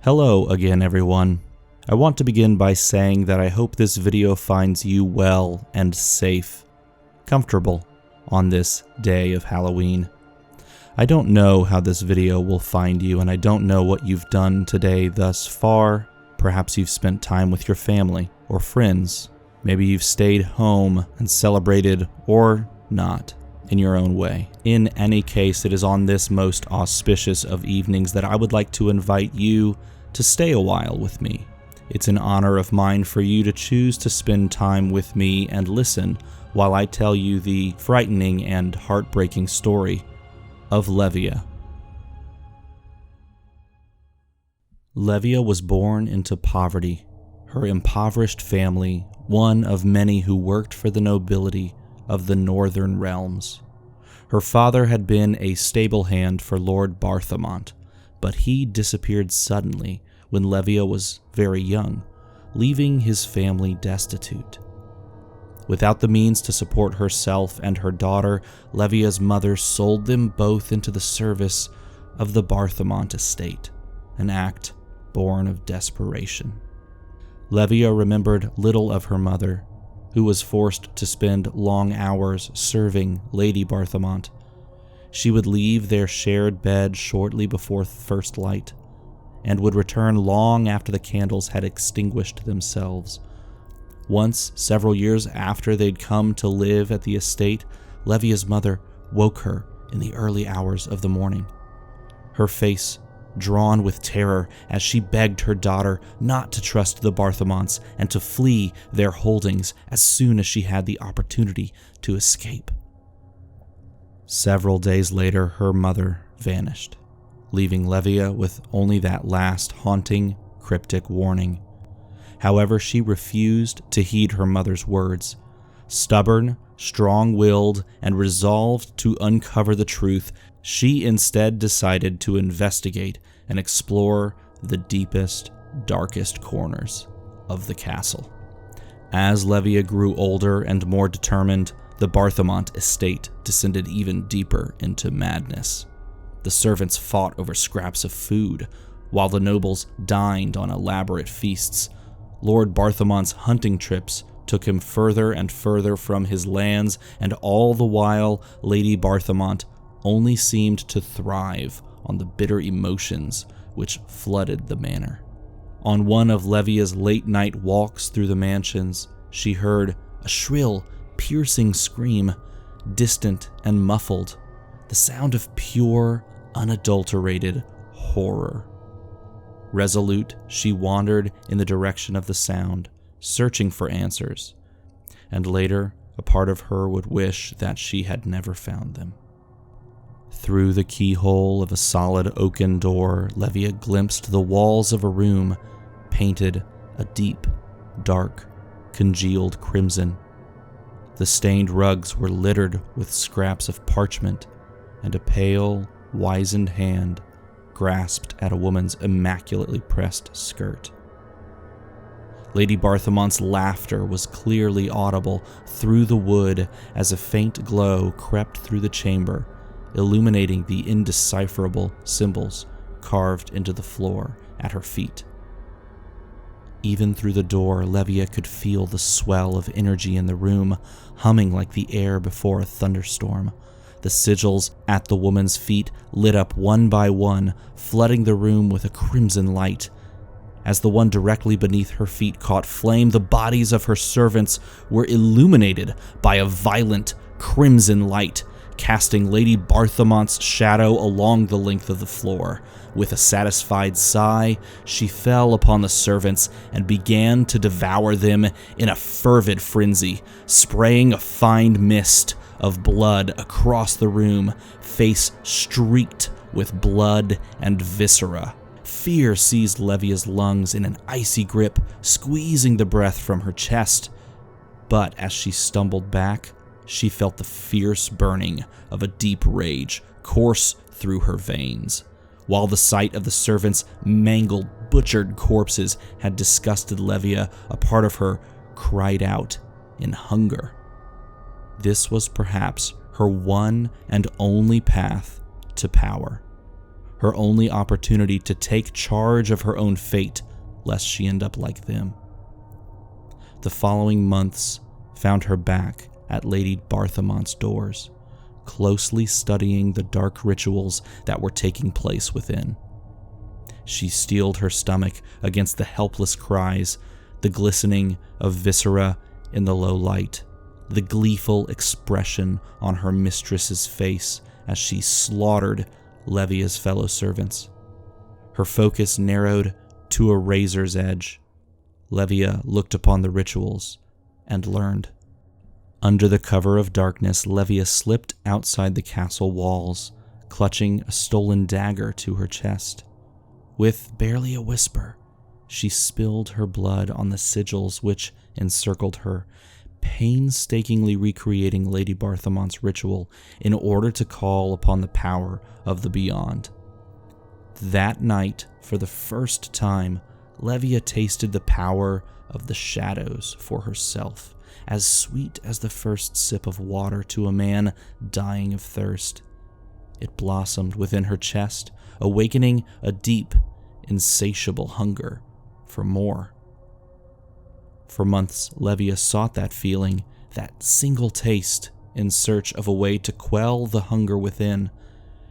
Hello again, everyone. I want to begin by saying that I hope this video finds you well and safe, comfortable on this day of Halloween. I don't know how this video will find you, and I don't know what you've done today thus far. Perhaps you've spent time with your family or friends. Maybe you've stayed home and celebrated, or not, in your own way. In any case, it is on this most auspicious of evenings that I would like to invite you to stay a while with me. It's an honor of mine for you to choose to spend time with me and listen while I tell you the frightening and heartbreaking story of Levia. Levia was born into poverty. Her impoverished family, one of many who worked for the nobility of the northern realms. Her father had been a stable hand for Lord Barthamont, but he disappeared suddenly when Levia was very young, leaving his family destitute. Without the means to support herself and her daughter, Levia's mother sold them both into the service of the Barthamont estate, an act born of desperation. Levia remembered little of her mother, who was forced to spend long hours serving Lady Barthamont. She would leave their shared bed shortly before first light, and would return long after the candles had extinguished themselves. Once, several years after they'd come to live at the estate, Levia's mother woke her in the early hours of the morning, her face drawn with terror as she begged her daughter not to trust the Barthamonts and to flee their holdings as soon as she had the opportunity to escape. Several days later, her mother vanished, leaving Levia with only that last haunting, cryptic warning. However, she refused to heed her mother's words. Stubborn, strong-willed, and resolved to uncover the truth, she instead decided to investigate and explore the deepest, darkest corners of the castle. As Levia grew older and more determined, the Barthamont estate descended even deeper into madness. The servants fought over scraps of food, while the nobles dined on elaborate feasts. Lord Barthamont's hunting trips took him further and further from his lands, and all the while Lady Barthamont only seemed to thrive on the bitter emotions which flooded the manor. On one of Levia's late-night walks through the mansions, she heard a shrill, piercing scream, distant and muffled, the sound of pure, unadulterated horror. Resolute, she wandered in the direction of the sound, searching for answers, and later a part of her would wish that she had never found them. Through the keyhole of a solid oaken door, Levia glimpsed the walls of a room painted a deep, dark, congealed crimson. The stained rugs were littered with scraps of parchment, and a pale, wizened hand grasped at a woman's immaculately pressed skirt. Lady Barthamont's laughter was clearly audible through the wood as a faint glow crept through the chamber, illuminating the indecipherable symbols carved into the floor at her feet. Even through the door, Levia could feel the swell of energy in the room, humming like the air before a thunderstorm. The sigils at the woman's feet lit up one by one, flooding the room with a crimson light. As the one directly beneath her feet caught flame, the bodies of her servants were illuminated by a violent crimson light, casting Lady Barthamont's shadow along the length of the floor. With a satisfied sigh, she fell upon the servants and began to devour them in a fervid frenzy, spraying a fine mist of blood across the room, face streaked with blood and viscera. Fear seized Levia's lungs in an icy grip, squeezing the breath from her chest. But as she stumbled back, she felt the fierce burning of a deep rage course through her veins. While the sight of the servants' mangled, butchered corpses had disgusted Levia, a part of her cried out in hunger. This was perhaps her one and only path to power. her only opportunity to take charge of her own fate, lest she end up like them. The following months found her back at Lady Barthamont's doors, closely studying the dark rituals that were taking place within. She steeled her stomach against the helpless cries, the glistening of viscera in the low light, the gleeful expression on her mistress's face as she slaughtered Levia's fellow servants. Her focus narrowed to a razor's edge. Levia looked upon the rituals and learned. Under the cover of darkness, Levia slipped outside the castle walls, clutching a stolen dagger to her chest. With barely a whisper, she spilled her blood on the sigils which encircled her, painstakingly recreating Lady Barthamont's ritual in order to call upon the power of the beyond. That night, for the first time, Levia tasted the power of the shadows for herself, as sweet as the first sip of water to a man dying of thirst. It blossomed within her chest, awakening a deep, insatiable hunger for more. For months, Levia sought that feeling, that single taste, in search of a way to quell the hunger within.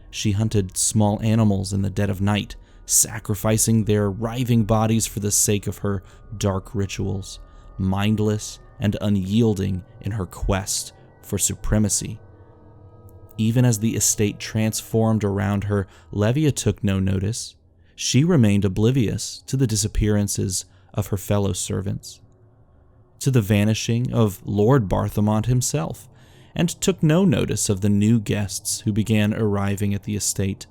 She hunted small animals in the dead of night, sacrificing their writhing bodies for the sake of her dark rituals, mindless and unyielding in her quest for supremacy. Even as the estate transformed around her, Levia took no notice. She remained oblivious to the disappearances of her fellow servants, to the vanishing of Lord Barthamont himself, and took no notice of the new guests who began arriving at the estate.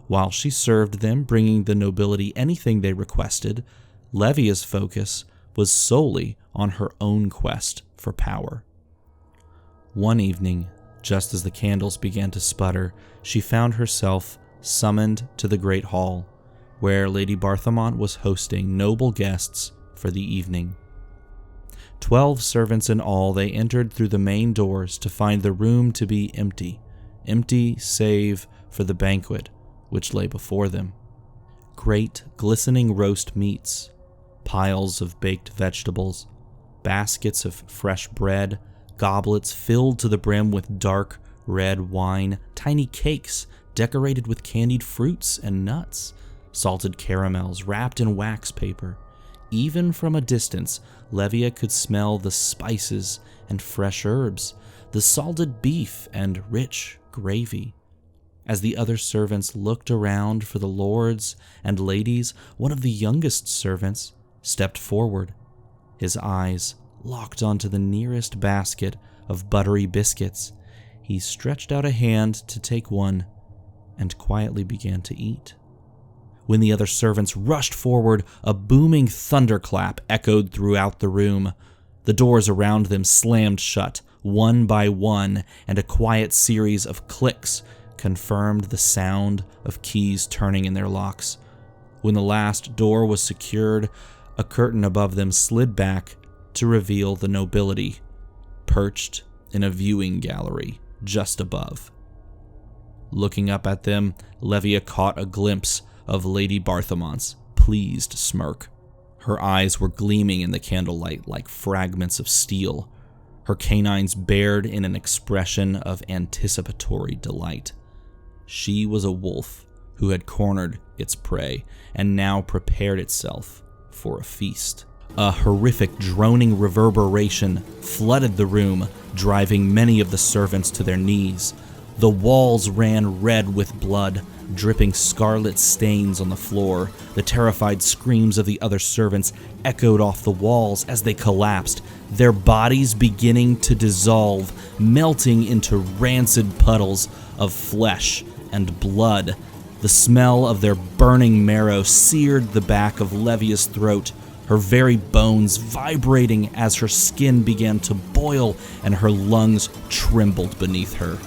While she served them, bringing the nobility anything they requested, Levia's focus was solely on her own quest for power. One evening, just as the candles began to sputter, she found herself summoned to the great hall, where Lady Barthamont was hosting noble guests for the evening. 12 servants in all, they entered through the main doors to find the room to be empty save for the banquet which lay before them. Great glistening roast meats, piles of baked vegetables, baskets of fresh bread, goblets filled to the brim with dark red wine, tiny cakes decorated with candied fruits and nuts, salted caramels wrapped in wax paper. Even from a distance, Levia could smell the spices and fresh herbs, the salted beef and rich gravy. As the other servants looked around for the lords and ladies, one of the youngest servants stepped forward. His eyes locked onto the nearest basket of buttery biscuits. He stretched out a hand to take one and quietly began to eat. When the other servants rushed forward, a booming thunderclap echoed throughout the room. The doors around them slammed shut, one by one, and a quiet series of clicks confirmed the sound of keys turning in their locks. When the last door was secured, a curtain above them slid back to reveal the nobility, perched in a viewing gallery just above. Looking up at them, Levia caught a glimpse of Lady Barthamont's pleased smirk. Her eyes were gleaming in the candlelight like fragments of steel. Her canines bared in an expression of anticipatory delight. She was a wolf who had cornered its prey and now prepared itself for a feast. A horrific droning reverberation flooded the room, driving many of the servants to their knees. The walls ran red with blood, dripping scarlet stains on the floor. The terrified screams of the other servants echoed off the walls as they collapsed, their bodies beginning to dissolve, melting into rancid puddles of flesh and blood. The smell of their burning marrow seared the back of Levia's throat, her very bones vibrating as her skin began to boil and her lungs trembled beneath her.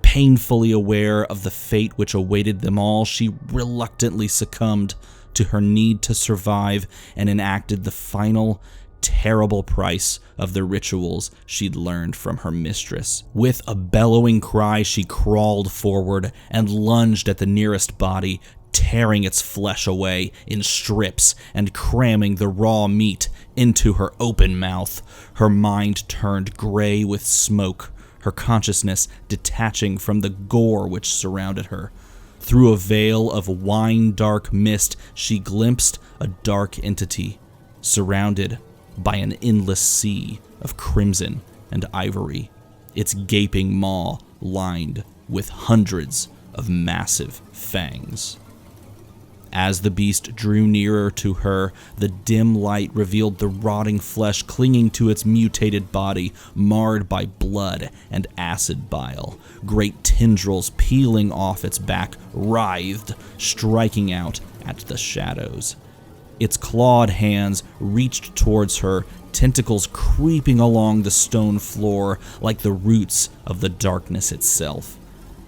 Painfully aware of the fate which awaited them all, she reluctantly succumbed to her need to survive and enacted the final, terrible price of the rituals she'd learned from her mistress. With a bellowing cry, she crawled forward and lunged at the nearest body, tearing its flesh away in strips and cramming the raw meat into her open mouth. Her mind turned gray with smoke, her consciousness detaching from the gore which surrounded her. Through a veil of wine-dark mist, she glimpsed a dark entity, surrounded by an endless sea of crimson and ivory, its gaping maw lined with hundreds of massive fangs. As the beast drew nearer to her, the dim light revealed the rotting flesh clinging to its mutated body, marred by blood and acid bile. Great tendrils peeling off its back writhed, striking out at the shadows. Its clawed hands reached towards her, tentacles creeping along the stone floor like the roots of the darkness itself.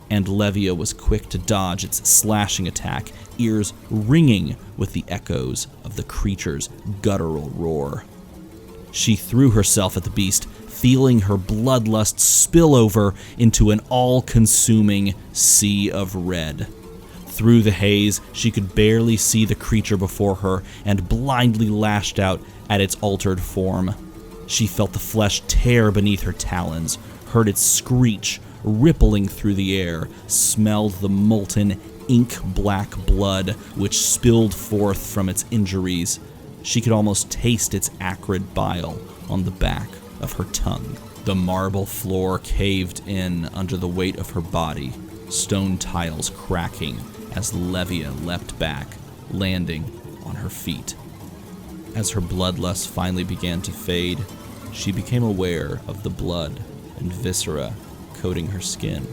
And Levia was quick to dodge its slashing attack, ears ringing with the echoes of the creature's guttural roar. She threw herself at the beast, feeling her bloodlust spill over into an all-consuming sea of red. Through the haze, she could barely see the creature before her and blindly lashed out at its altered form. She felt the flesh tear beneath her talons, heard its screech rippling through the air, smelled the molten, ink-black blood which spilled forth from its injuries. She could almost taste its acrid bile on the back of her tongue. The marble floor caved in under the weight of her body, stone tiles cracking as Levia leapt back, landing on her feet. As her bloodlust finally began to fade, she became aware of the blood and viscera coating her skin.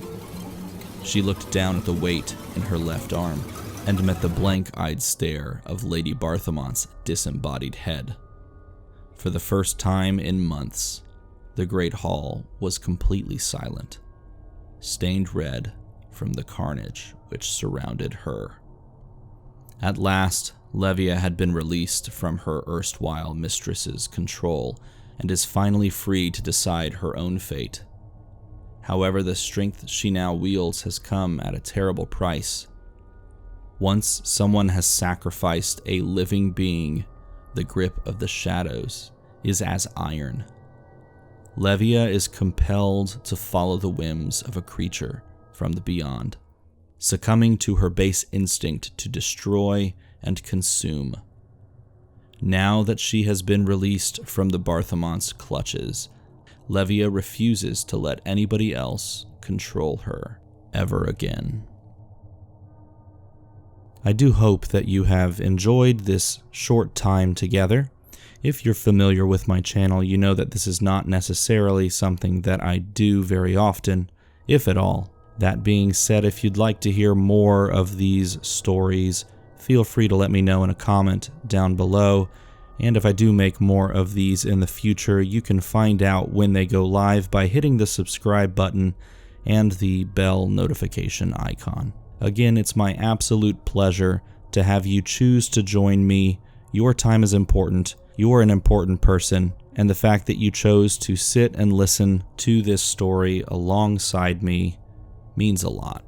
She looked down at the weight in her left arm and met the blank-eyed stare of Lady Barthamont's disembodied head. For the first time in months, the great hall was completely silent, stained red from the carnage which surrounded her. At last, Levia had been released from her erstwhile mistress's control and is finally free to decide her own fate. However, the strength she now wields has come at a terrible price. Once someone has sacrificed a living being, the grip of the shadows is as iron. Levia is compelled to follow the whims of a creature from the beyond, succumbing to her base instinct to destroy and consume. Now that she has been released from the Barthamont's clutches, Levia refuses to let anybody else control her ever again. I do hope that you have enjoyed this short time together. If you're familiar with my channel, you know that this is not necessarily something that I do very often, if at all. That being said, if you'd like to hear more of these stories, feel free to let me know in a comment down below. And if I do make more of these in the future, you can find out when they go live by hitting the subscribe button and the bell notification icon. Again, it's my absolute pleasure to have you choose to join me. Your time is important. You're an important person. And the fact that you chose to sit and listen to this story alongside me means a lot.